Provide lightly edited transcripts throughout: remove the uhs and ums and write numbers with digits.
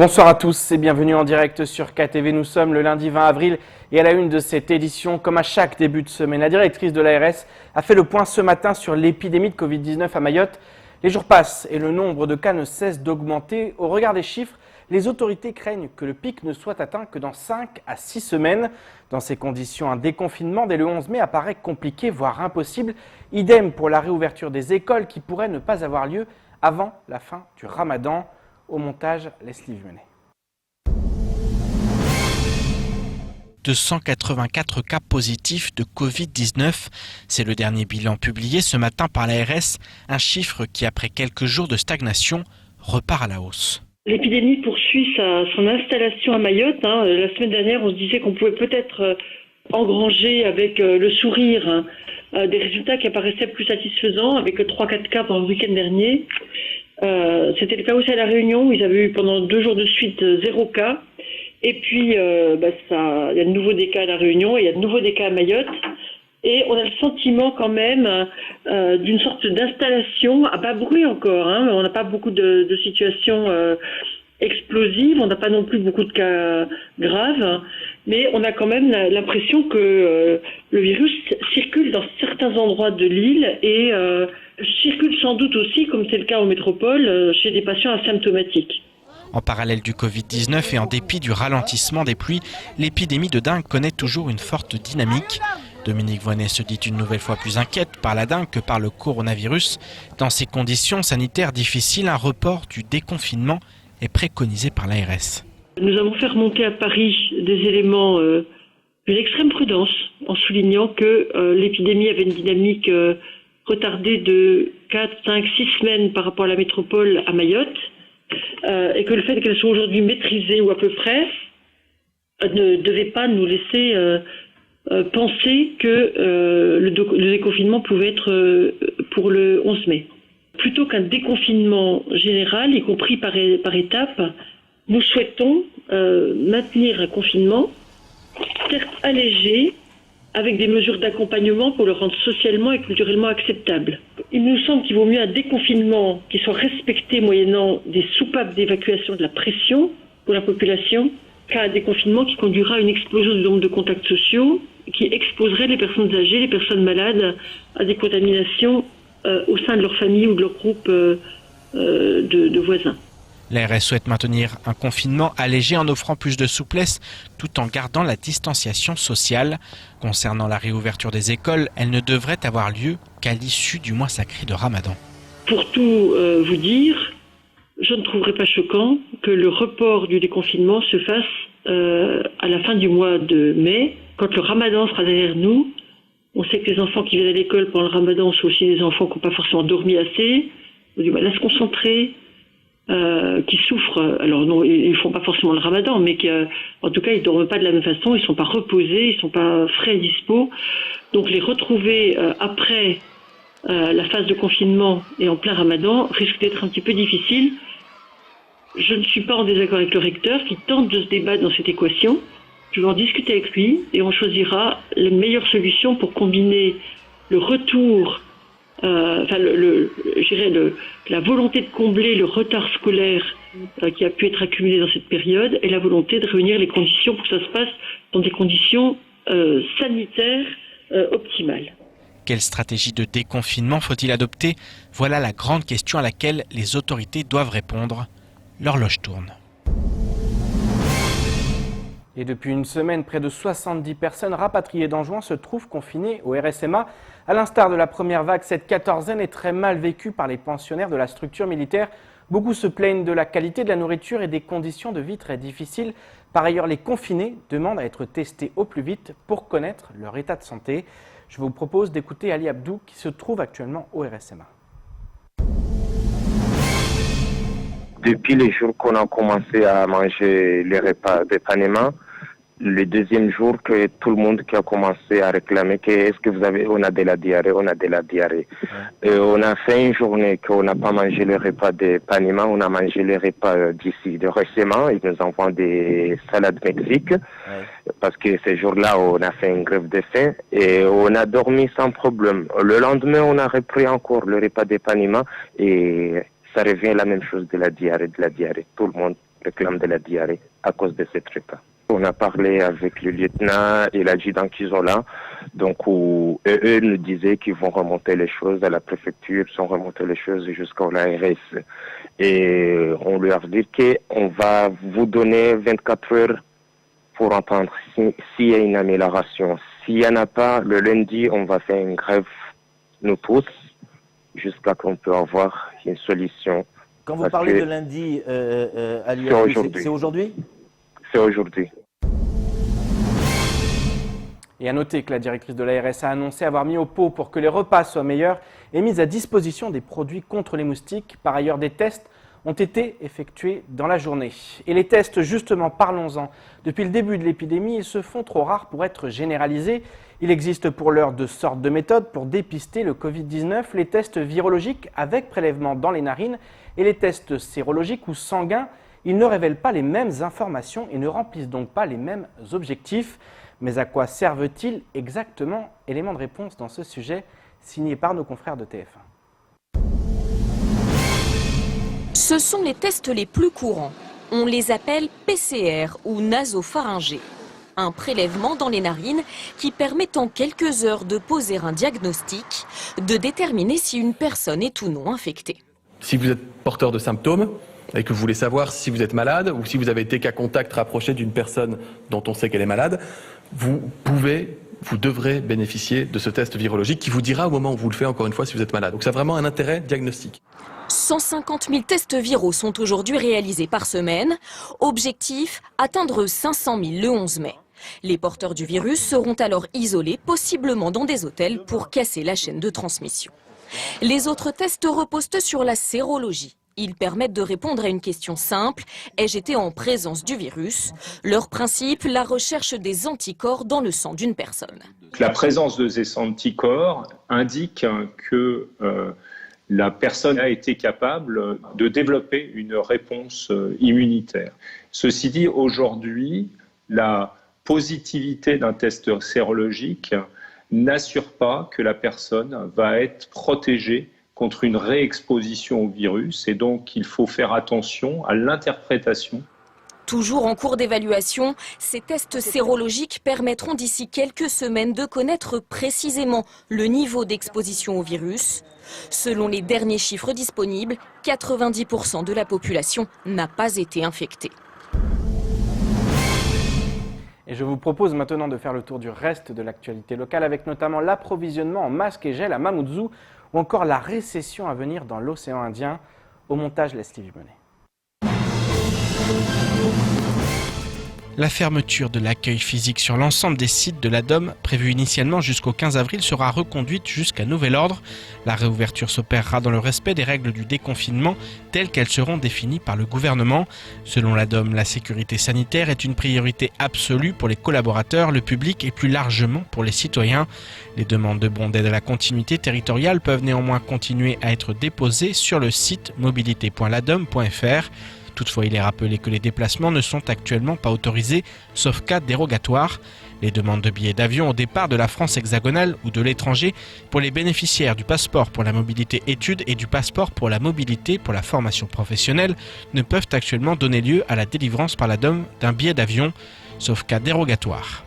Bonsoir à tous et bienvenue en direct sur KTV. Nous sommes le lundi 20 avril et à la une de cette édition, comme à chaque début de semaine, la directrice de l'ARS a fait le point ce matin sur l'épidémie de Covid-19 à Mayotte. Les jours passent et le nombre de cas ne cesse d'augmenter. Au regard des chiffres, les autorités craignent que le pic ne soit atteint que dans 5 à 6 semaines. Dans ces conditions, un déconfinement dès le 11 mai apparaît compliqué, voire impossible. Idem pour la réouverture des écoles qui pourrait ne pas avoir lieu avant la fin du Ramadan. Au montage, Leslie Vumenet. 284 cas positifs de Covid-19. C'est le dernier bilan publié ce matin par l'ARS, un chiffre qui, après quelques jours de stagnation, repart à la hausse. L'épidémie poursuit son installation à Mayotte. La semaine dernière, on se disait qu'on pouvait peut-être engranger avec le sourire des résultats qui apparaissaient plus satisfaisants, avec 3-4 cas pendant le week-end dernier. C'était le cas aussi à La Réunion, où ils avaient eu pendant 2 jours de suite 0 cas. Et puis, il y a de nouveau des cas à La Réunion et il y a de nouveau des cas à Mayotte. Et on a le sentiment quand même d'une sorte d'installation, à bas bruit encore. On n'a pas beaucoup de situations explosives, on n'a pas non plus beaucoup de cas graves, mais on a quand même l'impression que le virus circule dans certains endroits de l'île et circule sans doute aussi, comme c'est le cas en métropole, chez des patients asymptomatiques. En parallèle du Covid-19 et en dépit du ralentissement des pluies, l'épidémie de dengue connaît toujours une forte dynamique. Dominique Voynet se dit une nouvelle fois plus inquiète par la dengue que par le coronavirus. Dans ces conditions sanitaires difficiles, un report du déconfinement est préconisé par l'ARS. Nous avons fait remonter à Paris des éléments d'une extrême prudence en soulignant que l'épidémie avait une dynamique retardée de 4, 5, 6 semaines par rapport à la métropole à Mayotte. Et que le fait qu'elles soient aujourd'hui maîtrisées ou à peu près ne devait pas nous laisser penser que le déconfinement pouvait être pour le 11 mai. Plutôt qu'un déconfinement général, y compris par étapes, nous souhaitons maintenir un confinement, certes allégé, avec des mesures d'accompagnement pour le rendre socialement et culturellement acceptable. Il nous semble qu'il vaut mieux un déconfinement qui soit respecté moyennant des soupapes d'évacuation de la pression pour la population qu'un déconfinement qui conduira à une explosion du nombre de contacts sociaux qui exposerait les personnes âgées, les personnes malades à des contaminations au sein de leur famille ou de leur groupe de voisins. L'ARS souhaite maintenir un confinement allégé en offrant plus de souplesse tout en gardant la distanciation sociale. Concernant la réouverture des écoles, elle ne devrait avoir lieu qu'à l'issue du mois sacré de Ramadan. Pour tout vous dire, je ne trouverais pas choquant que le report du déconfinement se fasse à la fin du mois de mai, quand le Ramadan sera derrière nous. On sait que les enfants qui viennent à l'école pendant le Ramadan sont aussi des enfants qui n'ont pas forcément dormi assez, ont du mal à se concentrer, qui souffrent, alors non, ils font pas forcément le Ramadan, mais en tout cas ils dorment pas de la même façon, ils sont pas reposés, ils sont pas frais et dispo. Donc les retrouver après la phase de confinement et en plein Ramadan risque d'être un petit peu difficile. Je ne suis pas en désaccord avec le recteur qui tente de se débattre dans cette équation. Je vais en discuter avec lui et on choisira les meilleures solutions pour combiner le retour la volonté de combler le retard scolaire qui a pu être accumulé dans cette période et la volonté de réunir les conditions pour que ça se passe dans des conditions sanitaires optimales. Quelle stratégie de déconfinement faut-il adopter? Voilà la grande question à laquelle les autorités doivent répondre. L'horloge tourne. Et depuis une semaine, près de 70 personnes rapatriées d'Anjouan se trouvent confinées au RSMA. À l'instar de la première vague, cette quatorzaine est très mal vécue par les pensionnaires de la structure militaire. Beaucoup se plaignent de la qualité de la nourriture et des conditions de vie très difficiles. Par ailleurs, les confinés demandent à être testés au plus vite pour connaître leur état de santé. Je vous propose d'écouter Ali Abdou qui se trouve actuellement au RSMA. Depuis les jours qu'on a commencé à manger les repas de Panama, le deuxième jour que tout le monde qui a commencé à réclamer que est-ce que on a de la diarrhée, on a de la diarrhée. Et on a fait une journée qu'on n'a pas mangé le repas de Panama, on a mangé les repas d'ici de récemment, ils nous envoient des salades Mexique, parce que ce jour-là on a fait une grève de faim et on a dormi sans problème. Le lendemain on a repris encore le repas de Panama et ça revient la même chose de la diarrhée. Tout le monde réclament de la diarrhée à cause de cette repas. On a parlé avec le lieutenant et l'adjudant qui sont là. Donc, eux nous disaient qu'ils vont remonter les choses à la préfecture, ils vont remonter les choses jusqu'à l'ARS. Et on leur dit qu'on va vous donner 24 heures pour entendre s'il y a une amélioration. S'il n'y en a pas, le lundi, on va faire une grève, nous tous, jusqu'à qu'on peut avoir une solution. Quand vous parlez de lundi à l'UFB, c'est aujourd'hui ? C'est aujourd'hui. Et à noter que la directrice de l'ARS a annoncé avoir mis au pot pour que les repas soient meilleurs et mis à disposition des produits contre les moustiques. Par ailleurs, des tests ont été effectués dans la journée. Et les tests, justement, parlons-en. Depuis le début de l'épidémie, ils se font trop rares pour être généralisés. Il existe pour l'heure 2 sortes de méthodes pour dépister le Covid-19, les tests virologiques avec prélèvement dans les narines et les tests sérologiques ou sanguins. Ils ne révèlent pas les mêmes informations et ne remplissent donc pas les mêmes objectifs. Mais à quoi servent-ils exactement? Élément de réponse dans ce sujet, signé par nos confrères de TF1. Ce sont les tests les plus courants. On les appelle PCR ou nasopharyngés. Un prélèvement dans les narines qui permet en quelques heures de poser un diagnostic, de déterminer si une personne est ou non infectée. Si vous êtes porteur de symptômes et que vous voulez savoir si vous êtes malade ou si vous avez été cas contact rapproché d'une personne dont on sait qu'elle est malade, vous devrez bénéficier de ce test virologique qui vous dira au moment où vous le faites, encore une fois, si vous êtes malade. Donc ça a vraiment un intérêt diagnostique. 150 000 tests viraux sont aujourd'hui réalisés par semaine. Objectif, atteindre 500 000 le 11 mai. Les porteurs du virus seront alors isolés, possiblement dans des hôtels, pour casser la chaîne de transmission. Les autres tests reposent sur la sérologie. Ils permettent de répondre à une question simple, ai-je été en présence du virus? Leur principe, la recherche des anticorps dans le sang d'une personne. La présence de ces anticorps indique que la personne a été capable de développer une réponse immunitaire. Ceci dit, aujourd'hui, la positivité d'un test sérologique n'assure pas que la personne va être protégée contre une réexposition au virus, et donc il faut faire attention à l'interprétation. Toujours en cours d'évaluation, ces tests sérologiques permettront d'ici quelques semaines de connaître précisément le niveau d'exposition au virus. Selon les derniers chiffres disponibles, 90% de la population n'a pas été infectée. Et je vous propose maintenant de faire le tour du reste de l'actualité locale avec notamment l'approvisionnement en masques et gel à Mamoudzou ou encore la récession à venir dans l'océan Indien. Au montage, Leslie Vimonnet. La fermeture de l'accueil physique sur l'ensemble des sites de la DOM, prévue initialement jusqu'au 15 avril, sera reconduite jusqu'à nouvel ordre. La réouverture s'opérera dans le respect des règles du déconfinement telles qu'elles seront définies par le gouvernement. Selon la DOM, la sécurité sanitaire est une priorité absolue pour les collaborateurs, le public et plus largement pour les citoyens. Les demandes de bons d'aide à la continuité territoriale peuvent néanmoins continuer à être déposées sur le site mobilité.ladom.fr. Toutefois, il est rappelé que les déplacements ne sont actuellement pas autorisés, sauf cas dérogatoire. Les demandes de billets d'avion au départ de la France hexagonale ou de l'étranger pour les bénéficiaires du passeport pour la mobilité études et du passeport pour la mobilité pour la formation professionnelle ne peuvent actuellement donner lieu à la délivrance par la DOM d'un billet d'avion, sauf cas dérogatoire.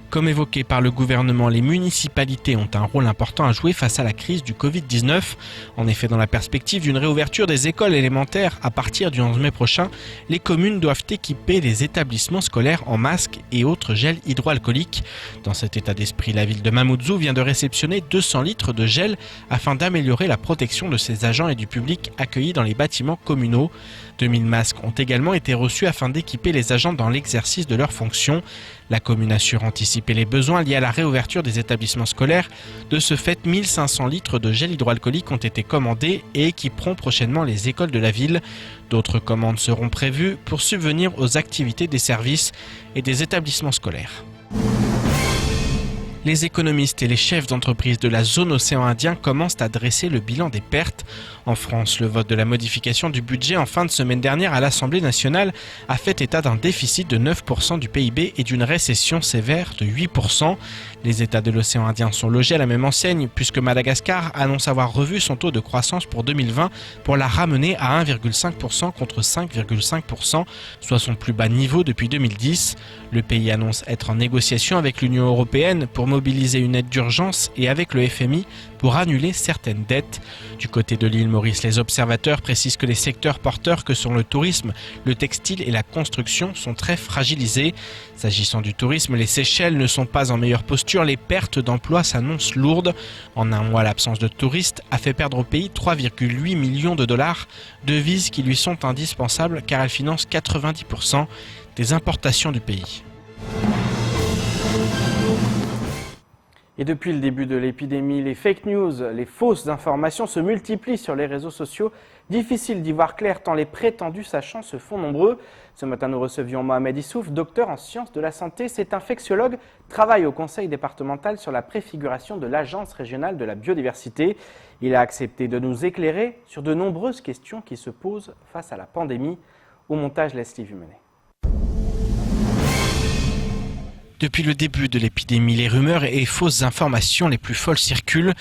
Comme évoqué par le gouvernement, les municipalités ont un rôle important à jouer face à la crise du Covid-19. En effet, dans la perspective d'une réouverture des écoles élémentaires à partir du 11 mai prochain, les communes doivent équiper les établissements scolaires en masques et autres gels hydroalcooliques. Dans cet état d'esprit, la ville de Mamoudzou vient de réceptionner 200 litres de gel afin d'améliorer la protection de ses agents et du public accueillis dans les bâtiments communaux. 2000 masques ont également été reçus afin d'équiper les agents dans l'exercice de leurs fonctions. La commune assure anticiper les besoins liés à la réouverture des établissements scolaires. De ce fait, 1500 litres de gel hydroalcoolique ont été commandés et équiperont prochainement les écoles de la ville. D'autres commandes seront prévues pour subvenir aux activités des services et des établissements scolaires. Les économistes et les chefs d'entreprise de la zone océan Indien commencent à dresser le bilan des pertes. En France, le vote de la modification du budget en fin de semaine dernière à l'Assemblée nationale a fait état d'un déficit de 9% du PIB et d'une récession sévère de 8%. Les États de l'océan Indien sont logés à la même enseigne puisque Madagascar annonce avoir revu son taux de croissance pour 2020 pour la ramener à 1,5% contre 5,5%, soit son plus bas niveau depuis 2010. Le pays annonce être en négociation avec l'Union européenne pour mobiliser une aide d'urgence et avec le FMI pour annuler certaines dettes. Du côté de l'île Maurice, les observateurs précisent que les secteurs porteurs que sont le tourisme, le textile et la construction sont très fragilisés. S'agissant du tourisme, les Seychelles ne sont pas en meilleure posture. Les pertes d'emplois s'annoncent lourdes. En un mois, l'absence de touristes a fait perdre au pays 3,8 millions de dollars, devises qui lui sont indispensables car elles financent 90% des importations du pays. Et depuis le début de l'épidémie, les fake news, les fausses informations se multiplient sur les réseaux sociaux. Difficile d'y voir clair tant les prétendus sachants se font nombreux. Ce matin, nous recevions Mohamed Issouf, docteur en sciences de la santé. C'est infectiologue, travaille au conseil départemental sur la préfiguration de l'Agence régionale de la biodiversité. Il a accepté de nous éclairer sur de nombreuses questions qui se posent face à la pandémie. Au montage, Leslie Vumenet. Depuis le début de l'épidémie, les rumeurs et fausses informations les plus folles circulent.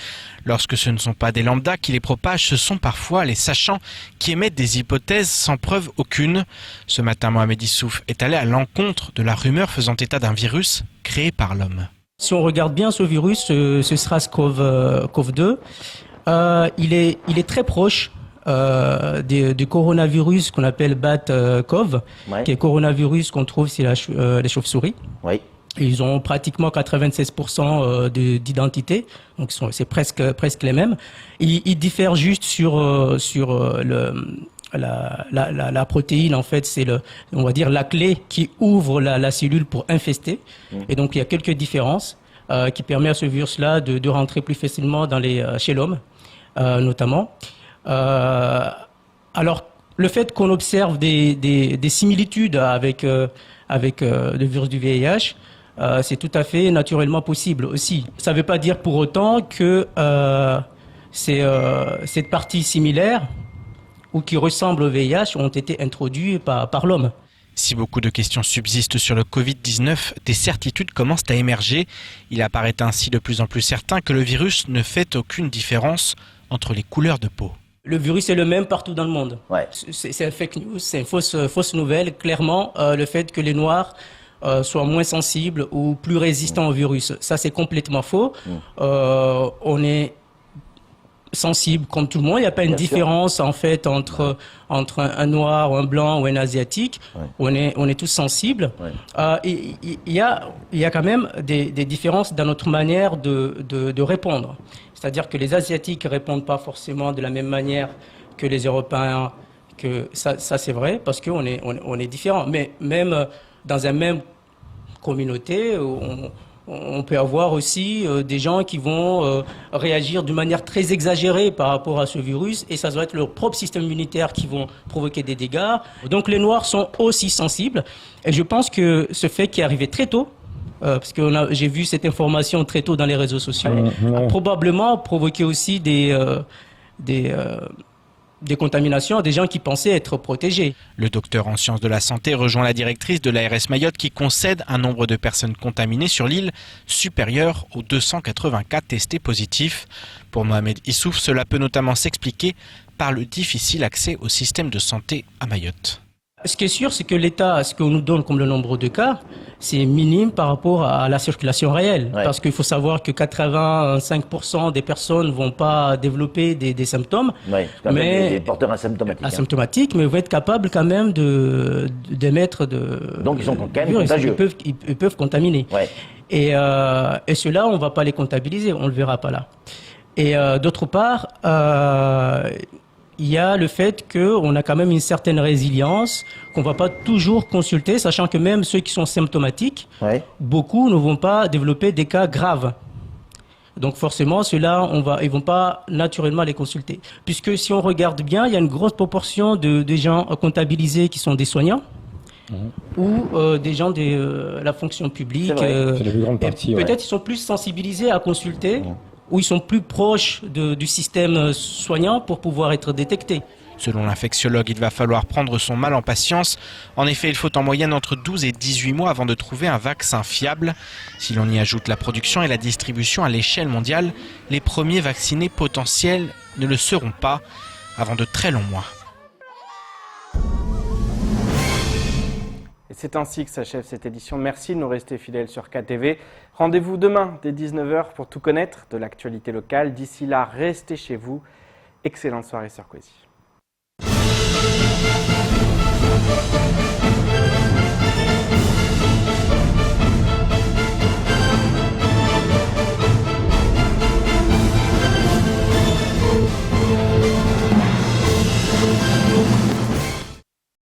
Lorsque ce ne sont pas des lambdas qui les propagent, ce sont parfois les sachants qui émettent des hypothèses sans preuve aucune. Ce matin, Mohamed Issouf est allé à l'encontre de la rumeur faisant état d'un virus créé par l'homme. Si on regarde bien ce virus, ce SARS-CoV-2, il est très proche du coronavirus qu'on appelle BAT-CoV, qui est le coronavirus qu'on trouve chez les chauves-souris. Oui. Ils ont pratiquement 96% d'identité, donc c'est presque les mêmes. Ils diffèrent juste sur la protéine, en fait, c'est on va dire la clé qui ouvre la cellule pour infester. Et donc il y a quelques différences qui permettent à ce virus-là de rentrer plus facilement chez l'homme, notamment. Alors le fait qu'on observe des similitudes avec le virus du VIH, c'est tout à fait naturellement possible aussi. Ça ne veut pas dire pour autant que cette partie similaire ou qui ressemble au VIH ont été introduites par l'homme. Si beaucoup de questions subsistent sur le Covid-19, des certitudes commencent à émerger. Il apparaît ainsi de plus en plus certain que le virus ne fait aucune différence entre les couleurs de peau. Le virus est le même partout dans le monde. Ouais. C'est un fake news, c'est une fausse nouvelle. Clairement, le fait que les Noirs soient moins sensibles ou plus résistants au virus, ça c'est complètement faux. On est sensible comme tout le monde. Il n'y a pas une différence en fait entre un Noir, un Blanc ou un Asiatique. Ouais. On est tous sensibles. Ouais. Il y a quand même des différences dans notre manière de répondre. C'est-à-dire que les Asiatiques ne répondent pas forcément de la même manière que les Européens. Ça c'est vrai parce qu'on est différents. Mais même dans une même communauté, on peut avoir aussi des gens qui vont réagir d'une manière très exagérée par rapport à ce virus et ça doit être leur propre système immunitaire qui vont provoquer des dégâts. Donc les Noirs sont aussi sensibles et je pense que ce fait qui est arrivé très tôt, parce que j'ai vu cette information très tôt dans les réseaux sociaux, a probablement provoqué aussi des contaminations, des gens qui pensaient être protégés. Le docteur en sciences de la santé rejoint la directrice de l'ARS Mayotte qui concède un nombre de personnes contaminées sur l'île supérieur aux 280 cas testés positifs. Pour Mohamed Issouf, cela peut notamment s'expliquer par le difficile accès au système de santé à Mayotte. Ce qui est sûr, c'est que l'État, ce qu'on nous donne comme le nombre de cas, c'est minime par rapport à la circulation réelle. Ouais. Parce qu'il faut savoir que 85% des personnes ne vont pas développer des symptômes. Oui, mais des porteurs asymptomatiques. Asymptomatiques, mais vont être capables quand même d'émettre de... Donc ils sont quand même contagieux. Ils peuvent contaminer. Ouais. Et ceux-là, on ne va pas les comptabiliser, on ne le verra pas là. Et d'autre part... il y a le fait qu'on a quand même une certaine résilience, qu'on ne va pas toujours consulter, sachant que même ceux qui sont symptomatiques, beaucoup ne vont pas développer des cas graves. Donc forcément, ceux-là, ils ne vont pas naturellement les consulter. Puisque si on regarde bien, il y a une grosse proportion de gens comptabilisés qui sont des soignants. ou des gens de la fonction publique. C'est la plus grande partie. Peut-être ils sont plus sensibilisés à consulter, ou ils sont plus proches du système soignant pour pouvoir être détectés. Selon l'infectiologue, il va falloir prendre son mal en patience. En effet, il faut en moyenne entre 12 et 18 mois avant de trouver un vaccin fiable. Si l'on y ajoute la production et la distribution à l'échelle mondiale, les premiers vaccinés potentiels ne le seront pas avant de très longs mois. Et c'est ainsi que s'achève cette édition. Merci de nous rester fidèles sur KTV. Rendez-vous demain dès 19h pour tout connaître de l'actualité locale. D'ici là, restez chez vous. Excellente soirée sur Quasi.